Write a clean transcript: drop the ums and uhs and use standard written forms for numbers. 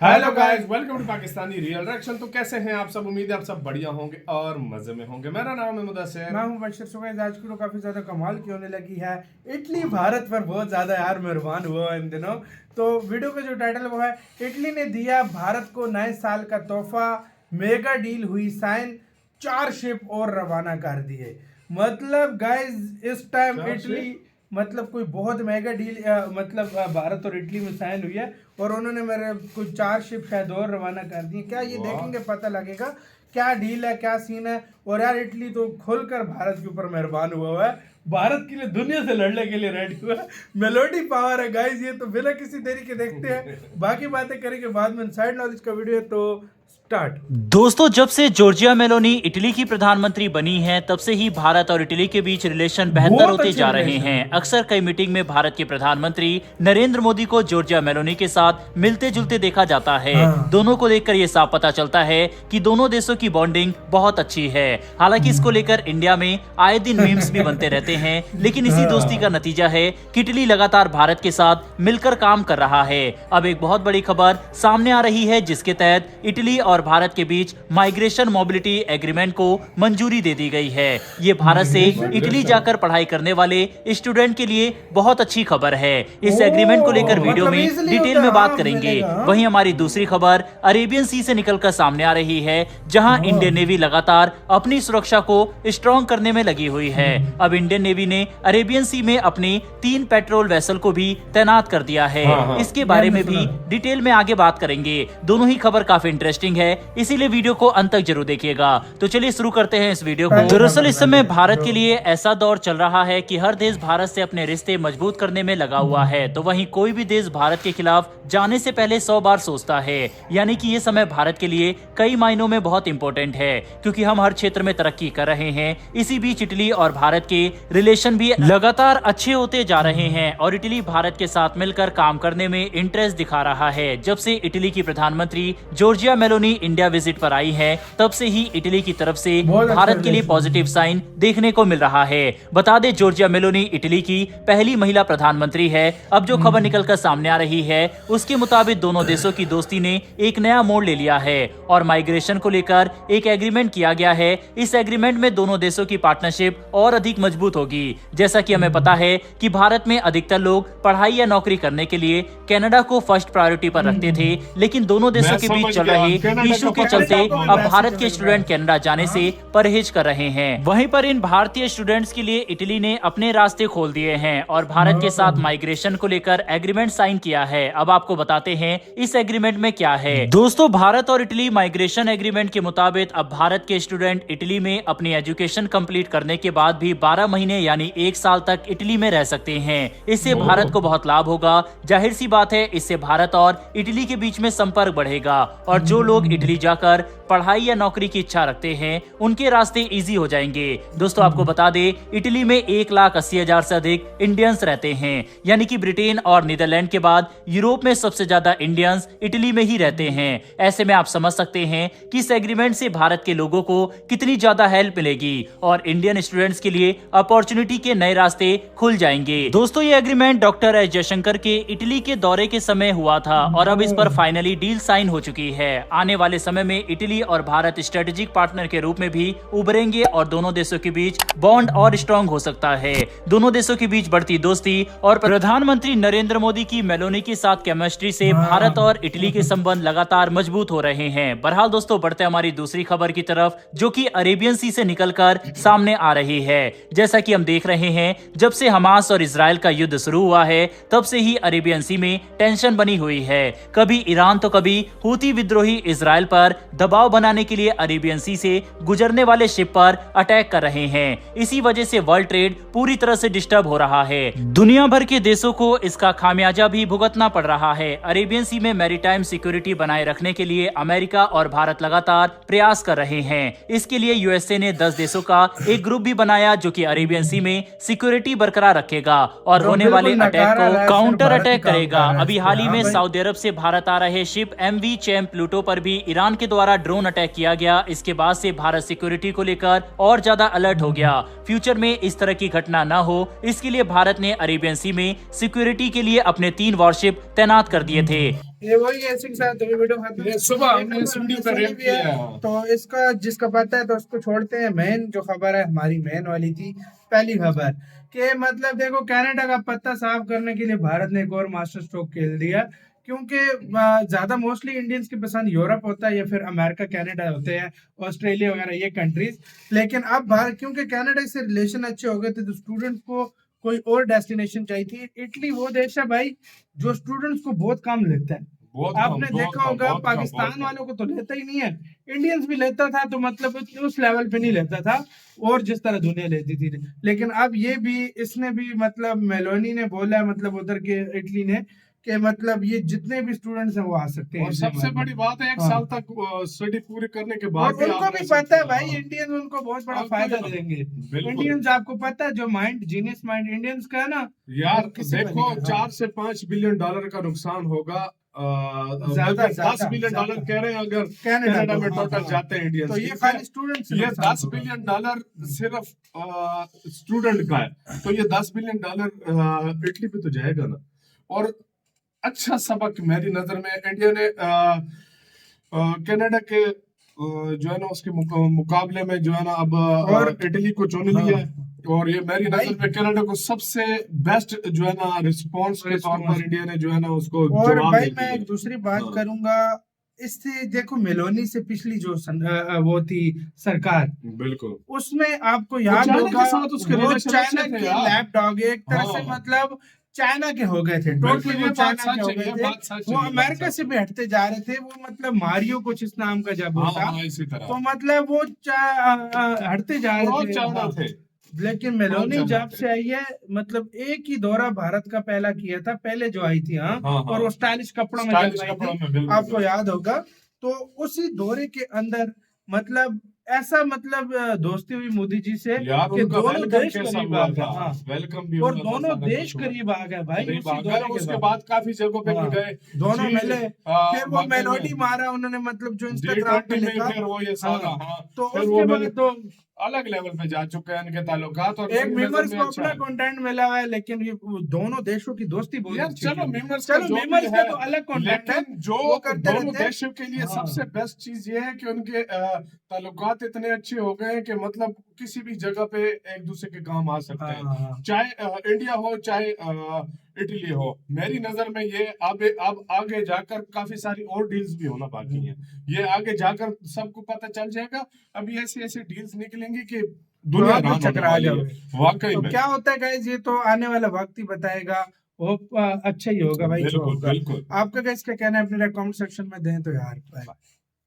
Hello guys, welcome to Pakistani real reaction. तो कैसे हैं आप सब? उम्मीद है आप सब बढ़िया होंगे और मजे में होंगे। मेरा नाम है मुदस्सिर, मैं हूं बशर। सुबह आज की तो काफी ज्यादा कमाल की होने लगी है। इटली भारत पर बहुत ज्यादा यार मेहरबान हुआ है इन दिनों। तो वीडियो का जो टाइटल वो है, इटली ने दिया भारत को नए साल का तोहफा, मेगा डील हुई साइन, 4 शिप और रवाना कर दिए। मतलब गाइस इस टाइम इटली मतलब कोई बहुत मेगा डील भारत और इटली में साइन हुई है और उन्होंने मेरे कुछ 4 शिप शायद और रवाना कर दी। क्या ये देखेंगे पता लगेगा क्या डील है, क्या सीन है। और यार इटली तो खुलकर भारत के ऊपर मेहरबान हुआ है, भारत के लिए दुनिया से लड़ने के लिए रेडी हुआ है। मेलोडी पावर है गाइस ये। तो बिना किसी देरी के देखते हैं, बाकी बातें करेंगे बाद में। साइड नॉलेज का वीडियो है तो स्टार्ट। दोस्तों, जब से जॉर्जिया मेलोनी इटली की प्रधानमंत्री बनी हैं, तब से ही भारत और इटली के बीच रिलेशन बेहतर होते जा रहे हैं। अक्सर कई मीटिंग में भारत के प्रधानमंत्री नरेंद्र मोदी को जॉर्जिया मेलोनी के साथ मिलते जुलते देखा जाता है। दोनों को देखकर ये साफ पता चलता है कि दोनों देशों की बॉन्डिंग बहुत अच्छी है। हालांकि इसको लेकर इंडिया में आए दिन मीम्स भी बनते रहते हैं, लेकिन इसी दोस्ती का नतीजा है कि इटली लगातार भारत के साथ मिलकर काम कर रहा है। अब एक बहुत बड़ी खबर सामने आ रही है, जिसके तहत इटली और भारत के बीच माइग्रेशन मोबिलिटी एग्रीमेंट को मंजूरी दे दी गई है। ये भारत से इटली जाकर पढ़ाई करने वाले स्टूडेंट के लिए बहुत अच्छी खबर है। इस एग्रीमेंट को लेकर वीडियो में डिटेल में बात करेंगे। वहीं हमारी दूसरी खबर अरेबियन सी से निकलकर सामने आ रही है, जहां इंडियन नेवी लगातार अपनी सुरक्षा को स्ट्रॉन्ग करने में लगी हुई है। अब इंडियन नेवी ने अरेबियन सी में अपनी 3 पेट्रोल वेसल को भी तैनात कर दिया है। इसके बारे में भी डिटेल में आगे बात करेंगे। दोनों ही खबर काफी इंटरेस्टिंग है, इसीलिए वीडियो को अंत तक जरूर देखिएगा। तो चलिए शुरू करते हैं इस वीडियो को। दरअसल इस समय भारत के लिए ऐसा दौर चल रहा है कि हर देश भारत से अपने रिश्ते मजबूत करने में लगा हुआ है। तो वहीं कोई भी देश भारत के खिलाफ जाने से पहले 100 बार सोचता है। यानी कि ये समय भारत के लिए कई मायनों में बहुत इंपॉर्टेंट है, क्योंकि हम हर क्षेत्र में तरक्की कर रहे हैं। इसी बीच इटली और भारत के रिलेशन भी लगातार अच्छे होते जा रहे हैं और इटली भारत के साथ मिलकर काम करने में इंटरेस्ट दिखा रहा है। जब से इटली की प्रधानमंत्री जॉर्जिया मेलोनी इंडिया विजिट पर आई है, तब से ही इटली की तरफ से भारत के लिए पॉजिटिव साइन देखने को मिल रहा है। बता दें, जॉर्जिया मेलोनी इटली की पहली महिला प्रधानमंत्री है। अब जो खबर निकलकर सामने आ रही है, उसके मुताबिक दोनों देशों की दोस्ती ने एक नया मोड़ ले लिया है और माइग्रेशन को लेकर एक एग्रीमेंट किया गया है। इस एग्रीमेंट में दोनों देशों की पार्टनरशिप और अधिक मजबूत होगी। जैसा कि हमें पता है कि भारत में अधिकतर लोग पढ़ाई या नौकरी करने के लिए कनाडा को फर्स्ट प्रायोरिटी पर रखते थे, लेकिन दोनों देशों के बीच चल रहे इशू के चलते अब भारत के स्टूडेंट कनाडा जाने से परहेज कर रहे हैं। वहीं पर इन भारतीय स्टूडेंट्स के लिए इटली ने अपने रास्ते खोल दिए हैं और भारत के साथ माइग्रेशन को लेकर एग्रीमेंट साइन किया है। अब आपको बताते हैं इस एग्रीमेंट में क्या है। दोस्तों, भारत और इटली माइग्रेशन एग्रीमेंट के मुताबिक अब भारत के स्टूडेंट इटली में अपनी एजुकेशन कंप्लीट करने के बाद भी 12 महीने यानी 1 साल तक इटली में रह सकते हैं। इससे भारत को बहुत लाभ होगा। जाहिर सी बात है, इससे भारत और इटली के बीच में संपर्क बढ़ेगा और जो लोग इटली जाकर पढ़ाई या नौकरी की इच्छा रखते हैं, उनके रास्ते इजी हो जाएंगे। दोस्तों, आपको बता दें, इटली में 1,80,000 से अधिक इंडियंस रहते हैं। यानी कि ब्रिटेन और नीदरलैंड के बाद यूरोप में सबसे ज्यादा इंडियंस इटली में ही रहते हैं। ऐसे में आप समझ सकते हैं कि इस एग्रीमेंट से भारत के लोगों को कितनी ज्यादा हेल्प मिलेगी और इंडियन स्टूडेंट्स के लिए अपॉर्चुनिटी के नए रास्ते खुल जाएंगे। दोस्तों, ये एग्रीमेंट डॉक्टर एस जयशंकर के इटली के दौरे के समय हुआ था और अब इस पर फाइनली डील साइन हो चुकी है। आने वाले समय में इटली और भारत स्ट्रेटेजिक पार्टनर के रूप में भी उभरेंगे और दोनों देशों के बीच बॉन्ड और स्ट्रॉन्ग हो सकता है। दोनों देशों के बीच बढ़ती दोस्ती और प्रधानमंत्री नरेंद्र मोदी की मेलोनी के साथ केमिस्ट्री से भारत और इटली के संबंध लगातार मजबूत हो रहे हैं। बहरहाल दोस्तों, बढ़ते हमारी दूसरी खबर की तरफ, जो कि अरेबियन सी से निकलकर सामने आ रही है। जैसा कि हम देख रहे हैं, जब से हमास और इजराइल का युद्ध शुरू हुआ है, तब से ही अरेबियन सी में टेंशन बनी हुई है। कभी ईरान तो कभी हूती विद्रोही इजराइल पर दबाव बनाने के लिए अरेबियन सी से गुजरने वाले शिप पर अटैक कर रहे हैं। इसी वजह से वर्ल्ड ट्रेड पूरी तरह से डिस्टर्ब हो रहा है। दुनिया भर के देशों को इसका खामियाजा भी भुगतना पड़ रहा है। अरेबियन सी में मैरीटाइम सिक्योरिटी बनाए रखने के लिए अमेरिका और भारत लगातार प्रयास कर रहे हैं। इसके लिए यूएसए ने 10 देशों का एक ग्रुप भी बनाया, जो कि अरेबियन सी में सिक्योरिटी बरकरार रखेगा और होने वाले अटैक को काउंटर अटैक करेगा। अभी हाल ही में सऊदी अरब से भारत आ रहे शिप MV चैंप प्लूटो पर भी भी ईरान के द्वारा ड्रोन अटैक किया गया, इसके बाद से भारत सिक्योरिटी को लेकर और ज्यादा अलर्ट हो गया। फ्यूचर में इस तरह की घटना न हो, इसके लिए भारत ने अरेबियन सी में सिक्योरिटी के लिए अपने 3 वॉरशिप तैनात कर दिए थे। ये वही है सिंह साहब, तो ये वीडियो खत्म। ये सुबह हमने इस वीडियो पे रेप किया है। तो इसका जिसका पता है तो उसको छोड़ते हैं। मेन जो खबर है हमारी मेन वाली थी, पहली खबर कि मतलब देखो कनाडा का पत्ता साफ करने के लिए भारत ने एक और मास्टर स्ट्रोक खेल दिया, क्योंकि ज्यादा मोस्टली इंडियंस की पसंद यूरोप होता है या फिर अमेरिका कनाडा होते हैं, ऑस्ट्रेलिया वगैरह ये कंट्रीज। लेकिन अब भारत क्योंकि कनाडा से रिलेशन अच्छे हो गए थे तो स्टूडेंट्स को कोई और डेस्टिनेशन चाहिए थी। इटली वो देश है भाई जो स्टूडेंट्स को बहुत कम लेता है। आपने देखा होगा पाकिस्तान वालों को तो लेता ही नहीं है, इंडियंस भी लेता था तो मतलब उस लेवल पे नहीं लेता था और जिस तरह दुनिया लेती थी। लेकिन अब ये भी इसने भी मतलब मेलोनी ने बोला है, मतलब उधर के इटली ने, कि मतलब ये जितने भी स्टूडेंट्स हैं वो आ सकते हैं। और सबसे बड़ी बात है 1 साल तक स्टडी पूरी करने के बाद और उनको भी पता है भाई इंडियंस उनको बहुत बड़ा फायदा देंगे। इंडियंस आपको पता है जो माइंड जीनियस माइंड इंडियंस का है ना यार, देखो 4 से 5 बिलियन डॉलर का नुकसान होगा। 10 बिलियन डॉलर कह रहे हैं अगर कनाडा में टोटल जाते हैं इंडियंस, तो ये खाली स्टूडेंट्स, ये 10 बिलियन डॉलर सिर्फ स्टूडेंट का है, तो ये 10 बिलियन डॉलर इटली पे तो जाएगा ना। और अच्छा सबक मेरी नजर में इंडिया ने कनाडा के जो है ना उसके मुकाबले में जो है ना अब इटली को चुन लिया है। और ये मेरी नजर में कनाडा को सबसे बेस्ट जो है ना रिस्पांस के तौर पर इंडिया ने जो है ना उसको और भाई मैं एक दूसरी बात करूंगा इससे। देखो मेलोनी से पिछली जो वो थी सरकार, बिल्कुल उसमें आपको याद होगा वो चाइना के लैप डॉग एक तरह से मतलब चाइना के हो गए थे, टोटली वो चाइना के हो गए थे। वो अमेरिका से भी हटते जा रहे थे। वो मतलब मारियो कुछ इस नाम का जब होता, तो मतलब वो हटते जा रहे थे। लेकिन मेलोनी जब से आई है मतलब एक ही दौरा भारत का पहला किया था, पहले जो आई थी और वो स्टाइलिश कपड़ों में जब आई थी, आपको याद होगा। तो उसी दौरे के अंदर मतलब ऐसा मतलब दोस्ती हुई मोदी जी से कि दोनों देश करीब आ गए। वेलकम भी और दोनों देश करीब आ गए भाई उसी दौरे उसके बाद काफी जगहों पे भी गए, दोनों मिले। फिर वो मेलोडी मारा उन्होंने, मतलब जो इंस्टाग्राम पे लिखा, फिर वो ये सारा तो उसके बाद तो अलग लेवल पे जा चुके हैं इनके ताल्लुकात। और एक मीमर्स को अपना कंटेंट मिला हुआ है, लेकिन ये दोनों देशों की दोस्ती बहुत अच्छी है। चलो मीमर्स का तो अलग कंटेंट है, जो करते दोनों देशों के लिए सबसे बेस्ट चीज ये है कि उनके ताल्लुकात इतने अच्छे हो गए हैं कि मतलब किसी भी जगह पे एक दूसरे के काम आ सकते हैं, चाहे इंडिया हो चाहे इटली हो। मेरी नजर में ये अब आगे जाकर काफी सारी और डील्स भी होना बाकी हैं। ये आगे जाकर सबको पता चल जाएगा। अभी ऐसी ऐसी डील्स निकलेंगी कि दुनिया चकरा जाए। वाकई में क्या होता है गाइस, ये तो आने वाला वक्त ही बताएगा। वो अच्छा ही होगा भाई, जो होगा। आपका गाइस क्या कहना है अपने कमेंट सेक्शन में दें तो यार।